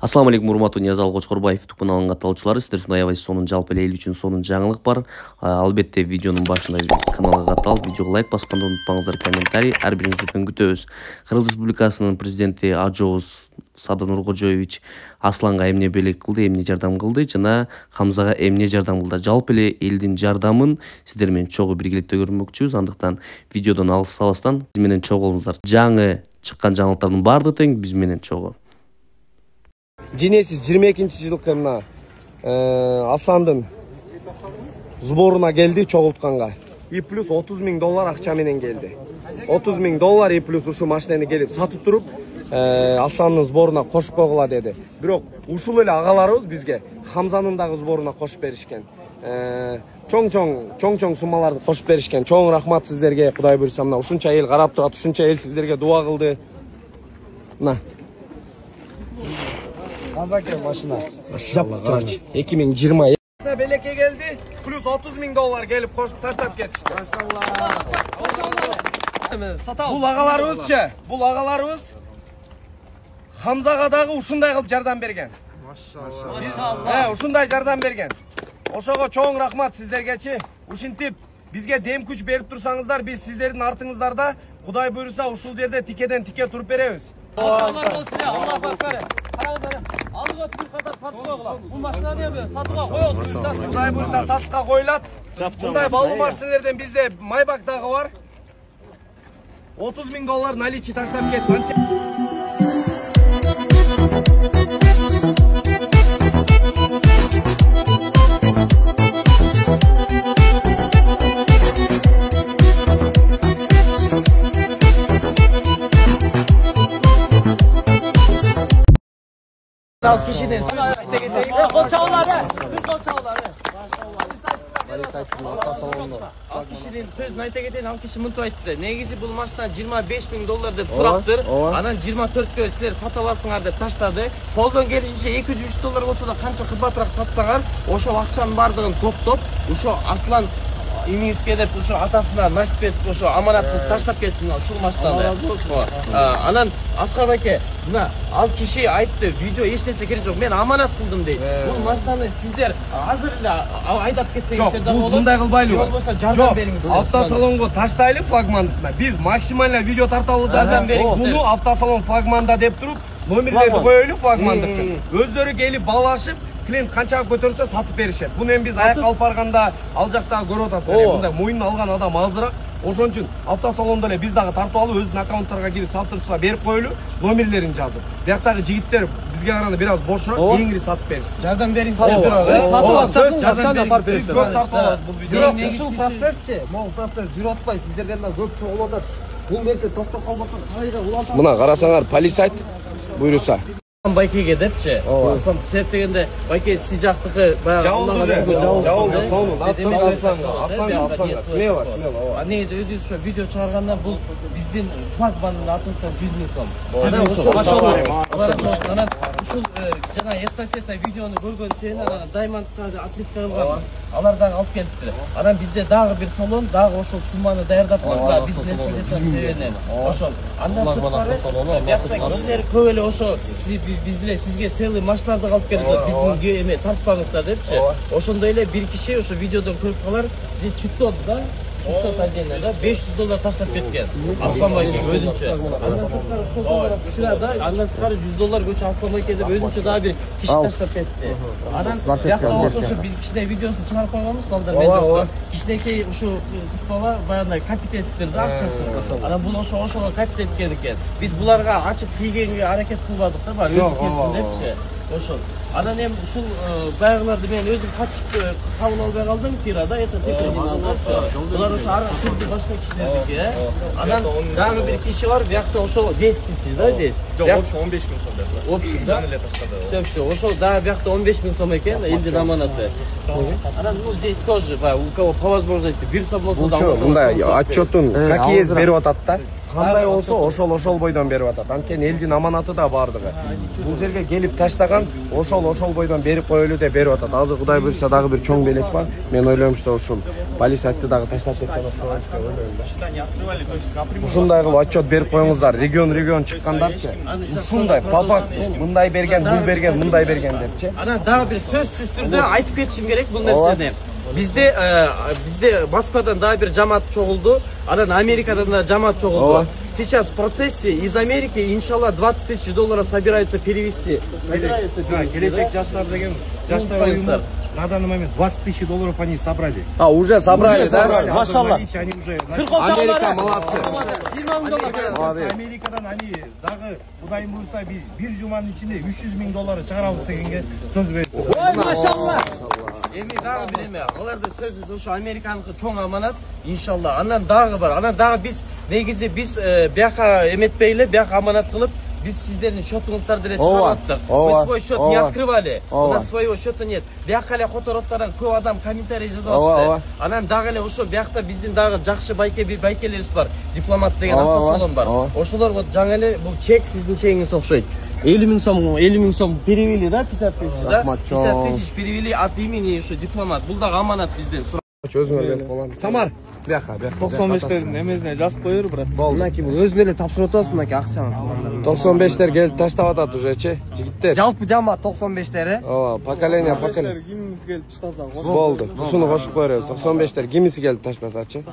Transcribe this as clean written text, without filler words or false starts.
Assalamu alaikum, урматтуу Ниязалы Кочкорбаев YouTube каналынын катталуучулары. Сиздер аябай сонун жалпы эле эл үчүн сонун жаңылык бар. Албетте видеонун башында каналга катталып, видеого лайк басканды унутпаңыздар, комментарий ар бириңизден күтөбүз. Кыргыз Республикасынын президенти Ажоос Садыр Нуркожоевич Асланга эмне белек кылды, эмне жардам кылды жана Хамзага эмне жардам кылды. Жалпы эле элдин жардамын сиздер менен чогуу биргеликте көрмөкчүбүз. Андыктан видеодон алыстабастан биз менен чогуу болуңуздар. Жаңы чыккан жаңылыктардын баардыгы тең биз менен чогуу. Женесиз 22-жылкы мына Асандын сборуна келди чогултканга. И плюс $30 000 акча менен келди. $30 000 и плюс ушу машинаны келип сатып туруп, Асандын сборуна кошуп койгула деди. Бирок ушул эле агаларыбыз бизге Хамзанын дагы сборуна кошуп беришкен. Чоң суммаларды кошуп беришкен. Чоң рахмат сиздерге. Кудай буйрса мына ушунча эл карап турат, ушунча эл сиздерге дуа кылды. Мына Казаке машина. Жапчач. 2020. Белекке келди. Плюс $30 000 келип кошуп таштап кетишти. Бул агаларыбызчы, бул агаларыбыз Хамзага дагы ушундай кылып жардам берген. Машалла. Ушундай жардам берген. Ошого чоң рахмат сиздергечи. Ушинтип бизге дем күч берип турсаңыздар, биз сиздердин артыңыздарда Кудай буйрса ушул жерде тикеден тике туруп беребиз. Аллах акбар. Алга туркада сатып койгула. Бул машинаны эме сатууга коёсуз. Кудай буйрса сатыкка коюлат. Мындай балуу машиналерден бизде Майбак дагы бар. $30 000 наличие таштап кетти. Al kişinin söz Al kişinin söz nayta geten al kişi mıntıp aytты. Негизи бул машина $25 000 деп сураптыр. Анан 24-кө силер сата аласыңар деп таштады. Колдон келишинче $200 болсо да канча кымбатыраак сатсаңар, ошол акчанын бардыгын топтоп, ошо Аслан имиңизге деп ошо атасына насип этип ошо аманатты таштап кетти ушул машинаны. Анан Аскар байке, мына ал киши айтты, видео эч нерсе керек жок, мен аманат кылдым дейт. Бул машинаны сиздер азыр эле айдап кетсеңиздер да болот. Мындай кылбайлыбы? Болбосо жардам бериңиз. Автосалонго таштайлы флагмандыкна. Биз максимально видео тарталы жардам бериңиз. Муну автосалон флагманда деп туруп, номерлерди коелу флагмандыкты. Өздөрү келип балашып клиент канча көтөрсө сатып беришет. Буну эми биз аяк алып барганда ал жакта көрүп атасыздар. Мындай моюнун алган адам азыраак. Ошон үчүн автосалондо эле биз дагы тартып алып өзүнүн аккаунттарга кирип салыштырса берип коелу, номерлерин жазып. Бияктагы жигиттер бизге караганда бир аз бошураак, эңири сатып беришsin. Жардам бериңиз деп турабы? Сатып алсаңыз жардам апарып бересиз. Бирок ушул процессчи, могу процесс жүрүп атпай, сиздерден да көп чогулуп атат. Бул нерсе токтоп калбаса кайра улантат. Мына карасаңар, полиция айт буйруса. Байкеге депчи. Аслан сеп дегенде байке сиз жактыкы баягы жабылды сону Асланга смело. А негизи өзүңүз ошо видео чыгарганда бул биздин флагмандын артынан $100 000 сом. Анан ушул жана эстафета видеону көргөн сен анан Даймондка атлетка кылганбыз. Алар дагы алып келиптир. Анан бизде дагы бир салон, дагы ошол сумманы даярдап койгула бизнес себебинен. Ошол. Андан сырткары биякта кишилер көп эле ошо биз биле сизге целый машиналарды алып келдик. Биздин эме тартпаңыздар депчи. Ошондой эле бир киши ошо видеодон көрүп калар. Здесь 500 да. 500 отдельно, да? $500 таштап кеткен. Аслан байке өзүнчө. Андан сырткары $100 көчө Аслан байке деп өзүнчө дагы бир киши таштап кетти. Анан биякта ошо биз кичине видеосун чыгарып койгонбуз, балдар мен жокто. Кичинекей ушу кыз бала баягындай капит этиптир да акчасын. Анан бул ошого капит эткен экен. Биз буларга ачып тийгенге аракет кылбадык да, бар өзү келсин депчи. Ошол. Анан эми ушул баягыларды мен өзүм качып кабыл албай калдым Кирада, это булар ошо ара сүрдү башка кишилердики, Анан дагы бир киши бар, биякта ошол 10 тысяч да, здесь. Жок, 15 000 сом деп. Общий, да? Все, ошол дагы биякта 15 000 сом экен, элдин аманаты. Анан здесь тоже, у кого по возможности бир сом болсо да. Мындай отчетун как есть берип атат да. кандай болсо ошол бойдон берип атат. Анткени элдин аманаты да бардыгы. Бул жерге келип таштаган ошол бойдон берип коелу деп берип атат. Азыр Кудай буйрса дагы бир чоң белек бар. Мен ойлойм, что ушул полиция айтты дагы таштап кеткен окшойт деп ойлойм. Ушундай кылып отчет берип коюңуздар. Регион чыккандарчы. Ушундай по факту мындай берген, бул берген, мындай берген депчи. Анан дагы бир сөзсүз түрдө айтып кетишим керек бул нерсени. Bizde Москвадан дагы бир жамаат чогулду, анан Америкадан да жамаат чогулду. Сейчас в процессе из Америки, иншалла, $20 000 собираются перевести. Келечек жаштар деген жаштар уюму на данный момент $20 000 они собрали. Уже собрали, да? Машалла. Они уже Америка молодцы. Америкадан они дагы Кудай буйрса бир жуманын ичинде $300 000 чыгарабыз дегенге сөз берди. Ой, машалла. Эми дагы бир эме, аларды сөзүбүз ошо Американыкы чоң аманат, иншалла. Андан дагы бар. Анан дагы биз негизи биз бияка эметпейле, бияка аманат кылып, biz sizlerin şotuңуздарды эле чыгарып аттык. Мы свой счет не открывали. У нас своего счета нет. Бияка эле фотороттардан көп адам комментарий жазып. Анан дагы эле ошо биякта биздин дагы жакшы байкелерибиз бар. Дипломат деген автосалон бар. Ошолор вот жаңы эле бул чек сиздин чегиңиз окшойт. 50 000 сом перевели, да, 50 000, да? 50 000 перевели от имени ошо дипломат. Бул дагы аманат бизден. Өзүңөр берип коелам. Самар. Бияка. 95'lerin emezine жазып коёр, брат. Мынакей бул өзүң эле тапшырып атасың мынакей акчаны. 95'лер келип таштап атат уже-чи, жигиттер. Жалпы жамаат 95'лери. Ооба, поколение. Кимиз келип таштаса, Болду. Ушуну кошуп коербуз. 95'лер кимиси келип таштасачы?